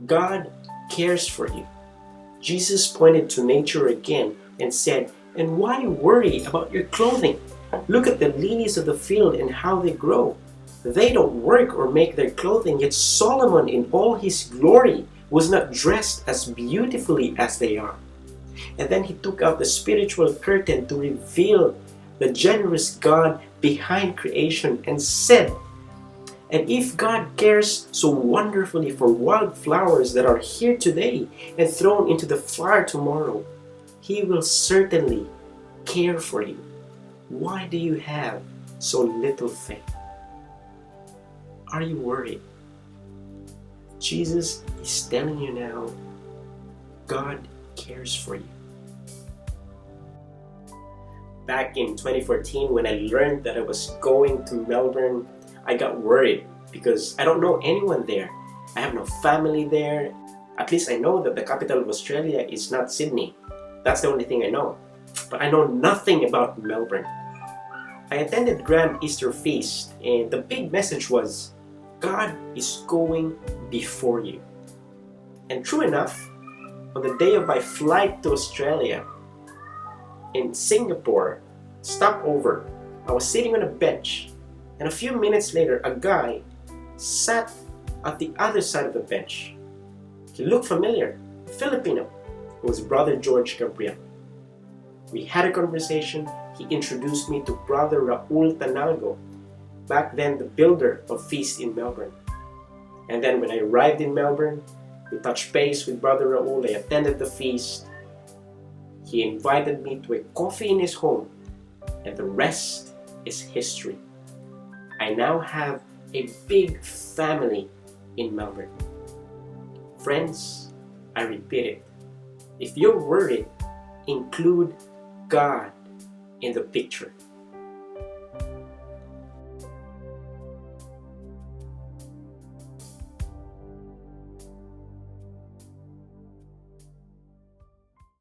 God cares for you. Jesus pointed to nature again and said, "And why worry about your clothing? Look at the lilies of the field and how they grow. They don't work or make their clothing, yet Solomon in all his glory was not dressed as beautifully as they are." And then he took out the spiritual curtain to reveal the generous God behind creation and said, "And if God cares so wonderfully for wildflowers that are here today and thrown into the fire tomorrow, He will certainly care for you. Why do you have so little faith?" Are you worried? Jesus is telling you now, God cares for you. Back in 2014, when I learned that I was going to Melbourne, I got worried because I don't know anyone there. I have no family there. At least I know that the capital of Australia is not Sydney. That's the only thing I know. But I know nothing about Melbourne. I attended Grand Easter Feast, and the big message was, God is going before you. And true enough, on the day of my flight to Australia, in Singapore, stopover, I was sitting on a bench, and a few minutes later, a guy sat at the other side of the bench. He looked familiar, Filipino. It was Brother George Gabriel. We had a conversation. He introduced me to Brother Raul Tanalgo, back then the builder of Feast in Melbourne. And then when I arrived in Melbourne, we touched base with Brother Raul. I attended the feast. He invited me to a coffee in his home, and the rest is history. I now have a big family in Melbourne. Friends, I repeat it. If you're worried, include God in the picture.